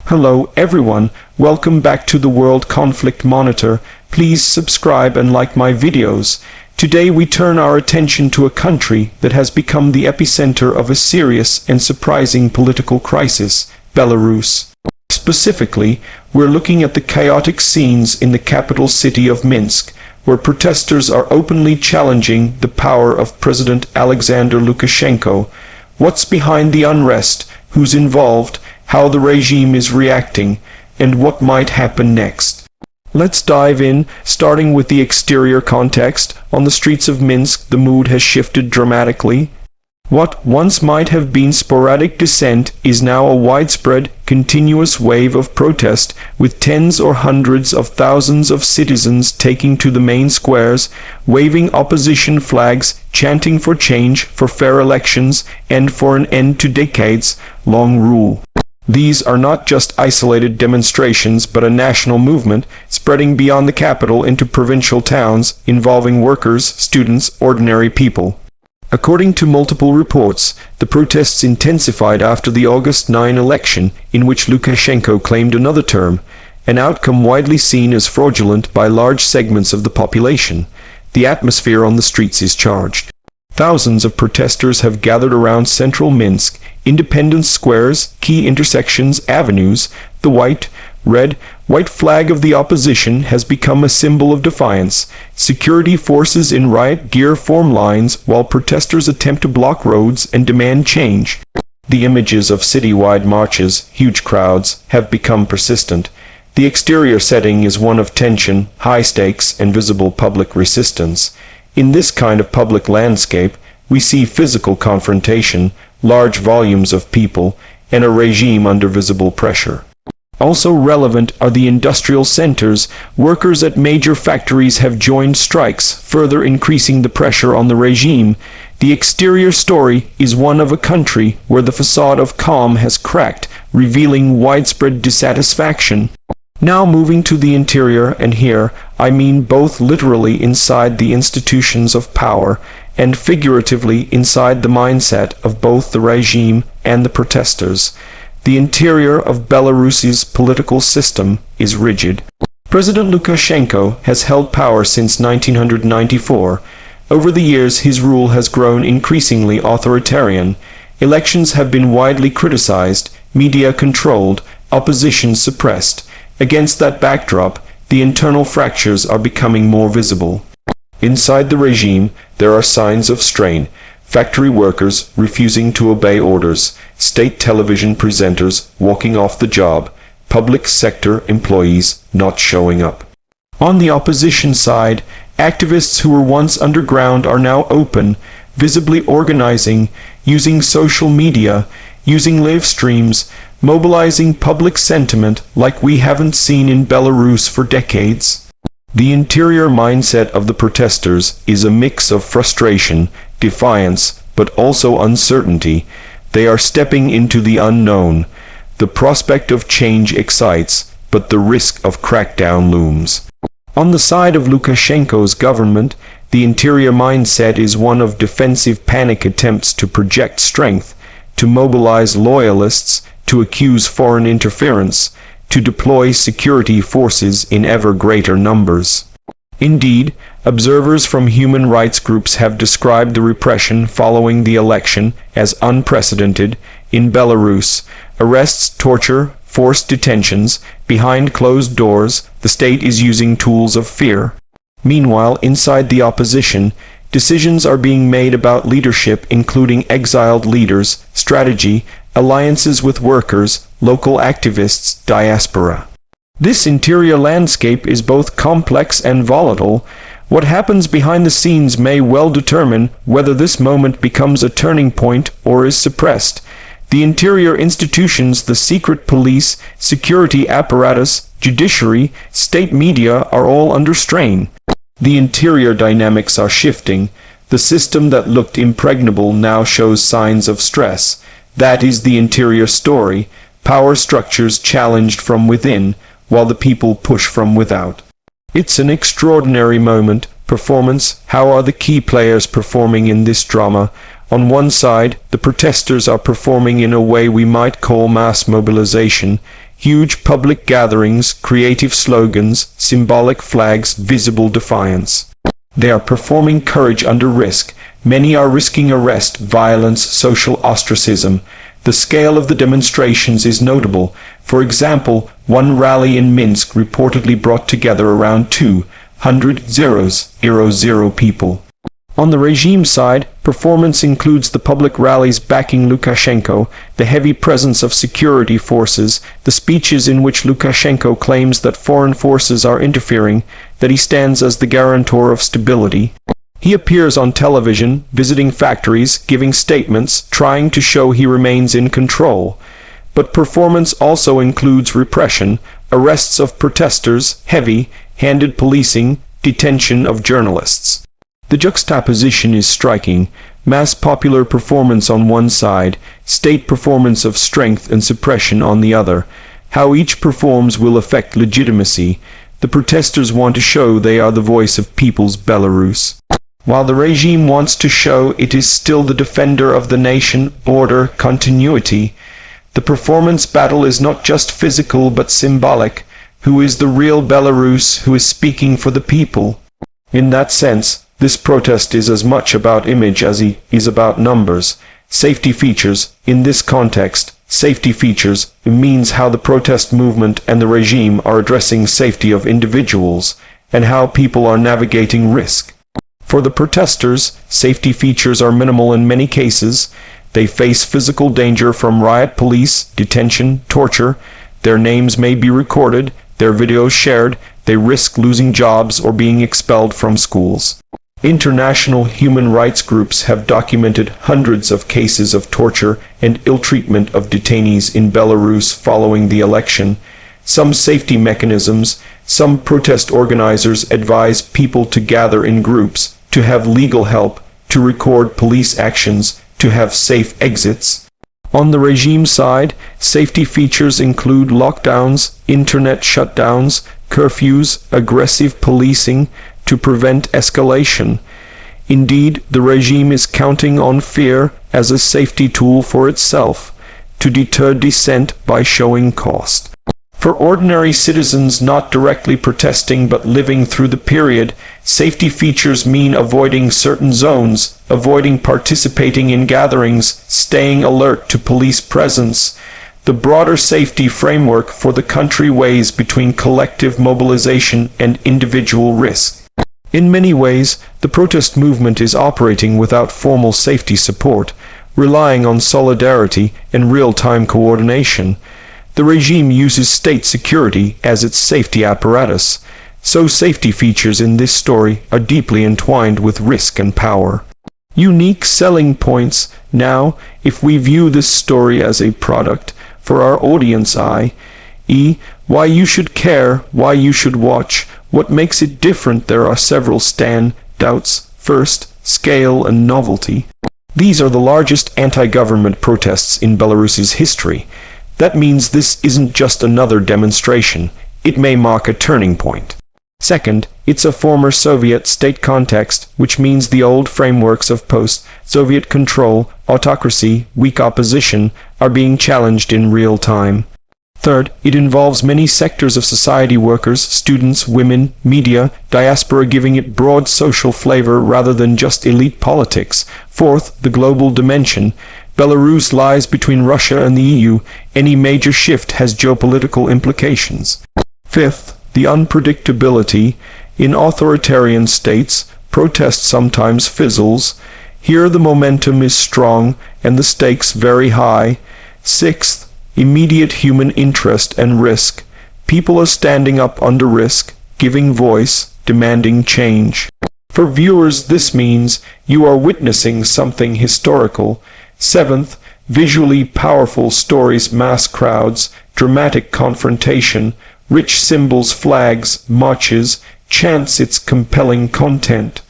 Hello everyone, welcome back to the World Conflict Monitor. Please subscribe and like my videos. Today we turn our attention to a country that has become the epicenter of a serious and surprising political crisis, Belarus. Specifically, we're looking at the chaotic scenes in the capital city of Minsk, where protesters are openly challenging the power of President Alexander Lukashenko. What's behind the unrest? Who's involved? How the regime is reacting, and what might happen next. Let's dive in, starting with the exterior context. On the streets of Minsk, the mood has shifted dramatically. What once might have been sporadic dissent is now a widespread, continuous wave of protest, with tens or hundreds of thousands of citizens taking to the main squares, waving opposition flags, chanting for change, for fair elections, and for an end to decades-long rule. These are not just isolated demonstrations, but a national movement spreading beyond the capital into provincial towns, involving workers, students, ordinary people. According to multiple reports, the protests intensified after the August 9 election, in which Lukashenko claimed another term, an outcome widely seen as fraudulent by large segments of the population. The atmosphere on the streets is charged. Thousands of protesters have gathered around central Minsk, Independence squares, key intersections, avenues. The white, red, white flag of the opposition has become a symbol of defiance. Security forces in riot gear form lines while protesters attempt to block roads and demand change. The images of citywide marches, huge crowds, have become persistent. The exterior setting is one of tension, high stakes, and visible public resistance. In this kind of public landscape, we see physical confrontation, large volumes of people, and a regime under visible pressure. Also relevant are the industrial centers. Workers at major factories have joined strikes, further increasing the pressure on the regime. The exterior story is one of a country where the facade of calm has cracked, revealing widespread dissatisfaction. Now moving to the interior, and here I mean both literally inside the institutions of power and figuratively inside the mindset of both the regime and the protesters. The interior of Belarus's political system is rigid. President Lukashenko has held power since 1994. Over the years, his rule has grown increasingly authoritarian. Elections have been widely criticized, media controlled, opposition suppressed. Against that backdrop, the internal fractures are becoming more visible. Inside the regime, there are signs of strain. Factory workers refusing to obey orders, state television presenters walking off the job, public sector employees not showing up. On the opposition side, activists who were once underground are now open, visibly organizing, using social media, using live streams, mobilizing public sentiment like we haven't seen in Belarus for decades. The interior mindset of the protesters is a mix of frustration, defiance, but also uncertainty. They are stepping into the unknown. The prospect of change excites, but the risk of crackdown looms. On the side of Lukashenko's government, the interior mindset is one of defensive panic attempts to project strength, to mobilize loyalists, to accuse foreign interference, to deploy security forces in ever greater numbers. Indeed, observers from human rights groups have described the repression following the election as unprecedented. In Belarus, arrests, torture, forced detentions, behind closed doors, the state is using tools of fear. Meanwhile, inside the opposition, decisions are being made about leadership, including exiled leaders, strategy, alliances with workers, local activists, diaspora. This interior landscape is both complex and volatile. What happens behind the scenes may well determine whether this moment becomes a turning point or is suppressed. The interior institutions, the secret police, security apparatus, judiciary, state media are all under strain. The interior dynamics are shifting. The system that looked impregnable now shows signs of stress. That is the interior story. Power structures challenged from within, while the people push from without. It's an extraordinary moment. Performance. How are the key players performing in this drama? On one side, the protesters are performing in a way we might call mass mobilization. Huge public gatherings, creative slogans, symbolic flags, visible defiance. They are performing courage under risk. Many are risking arrest, violence, social ostracism. The scale of the demonstrations is notable. For example, one rally in Minsk reportedly brought together around 200,000 people. On the regime side, performance includes the public rallies backing Lukashenko, the heavy presence of security forces, the speeches in which Lukashenko claims that foreign forces are interfering, that he stands as the guarantor of stability. He appears on television, visiting factories, giving statements, trying to show he remains in control. But performance also includes repression, arrests of protesters, heavy-handed policing, detention of journalists. The juxtaposition is striking. Mass popular performance on one side, state performance of strength and suppression on the other. How each performs will affect legitimacy. The protesters want to show they are the voice of people's Belarus, while the regime wants to show it is still the defender of the nation, order, continuity. The performance battle is not just physical but symbolic. Who is the real Belarus, who is speaking for the people? In that sense, this protest is as much about image as it is about numbers. Safety features. In this context, safety features means how the protest movement and the regime are addressing safety of individuals, and how people are navigating risk. For the protesters, safety features are minimal in many cases. They face physical danger from riot police, detention, torture. Their names may be recorded, their videos shared. They risk losing jobs or being expelled from schools. International human rights groups have documented hundreds of cases of torture and ill-treatment of detainees in Belarus following the election. Some safety mechanisms. Some protest organizers advise people to gather in groups, to have legal help, to record police actions, to have safe exits. On the regime side, safety features include lockdowns, internet shutdowns, curfews, aggressive policing to prevent escalation. Indeed, the regime is counting on fear as a safety tool for itself, to deter dissent by showing cost. For ordinary citizens not directly protesting but living through the period, safety features mean avoiding certain zones, avoiding participating in gatherings, staying alert to police presence. The broader safety framework for the country weighs between collective mobilization and individual risk. In many ways, the protest movement is operating without formal safety support, relying on solidarity and real-time coordination. The regime uses state security as its safety apparatus, so safety features in this story are deeply entwined with risk and power. Unique selling points. Now, if we view this story as a product for our audience i.e., why you should care, why you should watch, what makes it different, there are several standouts. First, scale and novelty. These are the largest anti-government protests in Belarus's history. That means this isn't just another demonstration. It may mark a turning point. Second, it's a former Soviet state context, which means the old frameworks of post-Soviet control, autocracy, weak opposition are being challenged in real time. Third, it involves many sectors of society: workers, students, women, media, diaspora, giving it broad social flavor rather than just elite politics. Fourth, the global dimension. Belarus lies between Russia and the EU. Any major shift has geopolitical implications. Fifth, the unpredictability. In authoritarian states, protest sometimes fizzles. Here the momentum is strong and the stakes very high. Sixth, immediate human interest and risk. People are standing up under risk, giving voice, demanding change. For viewers, this means you are witnessing something historical. Seventh, visually powerful stories, mass crowds, dramatic confrontation, rich symbols, flags, marches, chants, its compelling content.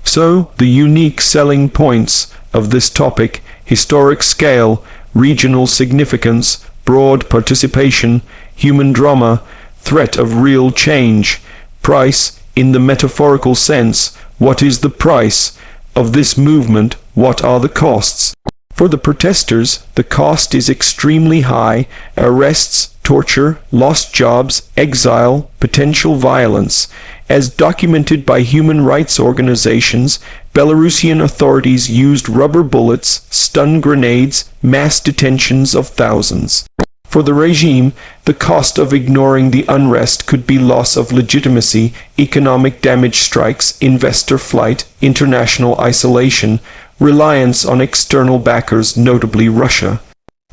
So, the unique selling points of this topic: historic scale, regional significance, broad participation, human drama, threat of real change. Price, in the metaphorical sense, what is the price of this movement? What are the costs? For the protesters, the cost is extremely high: arrests, torture, lost jobs, exile, potential violence. As documented by human rights organizations, Belarusian authorities used rubber bullets, stun grenades, mass detentions of thousands. For the regime, the cost of ignoring the unrest could be loss of legitimacy, economic damage, strikes, investor flight, international isolation, reliance on external backers, notably Russia.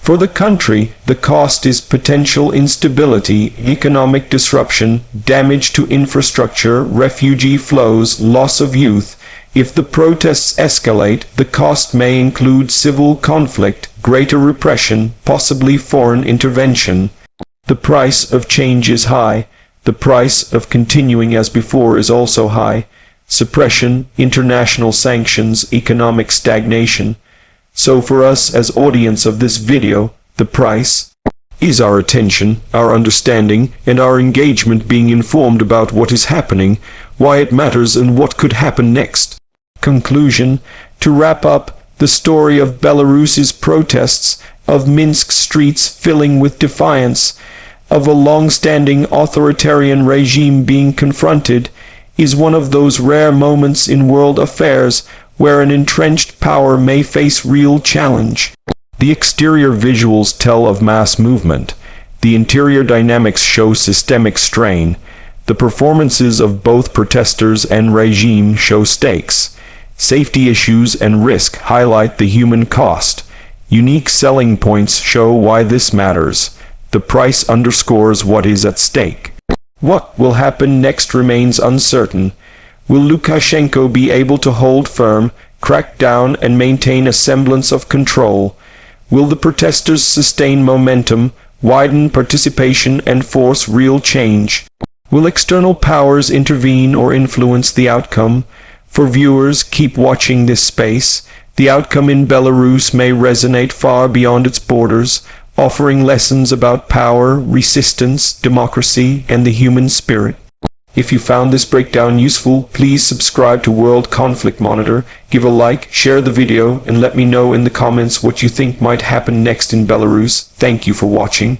For the country, the cost is potential instability, economic disruption, damage to infrastructure, refugee flows, loss of youth. If the protests escalate, the cost may include civil conflict, greater repression, possibly foreign intervention. The price of change is high. The price of continuing as before is also high. Suppression, international sanctions, economic stagnation. So for us as audience of this video, the price is our attention, our understanding, and our engagement, being informed about what is happening, why it matters, and what could happen next. Conclusion. To wrap up, the story of Belarus's protests, of Minsk streets filling with defiance, of a long-standing authoritarian regime being confronted, is one of those rare moments in world affairs where an entrenched power may face real challenge. The exterior visuals tell of mass movement. The interior dynamics show systemic strain. The performances of both protesters and regime show stakes. Safety issues and risk highlight the human cost. Unique selling points show why this matters. The price underscores what is at stake. What will happen next remains uncertain. Will Lukashenko be able to hold firm, crack down, and maintain a semblance of control? Will the protesters sustain momentum, widen participation, and force real change? Will external powers intervene or influence the outcome? For viewers, keep watching this space. The outcome in Belarus may resonate far beyond its borders, offering lessons about power, resistance, democracy, and the human spirit. If you found this breakdown useful, please subscribe to World Conflict Monitor, give a like, share the video, and let me know in the comments what you think might happen next in Belarus. Thank you for watching.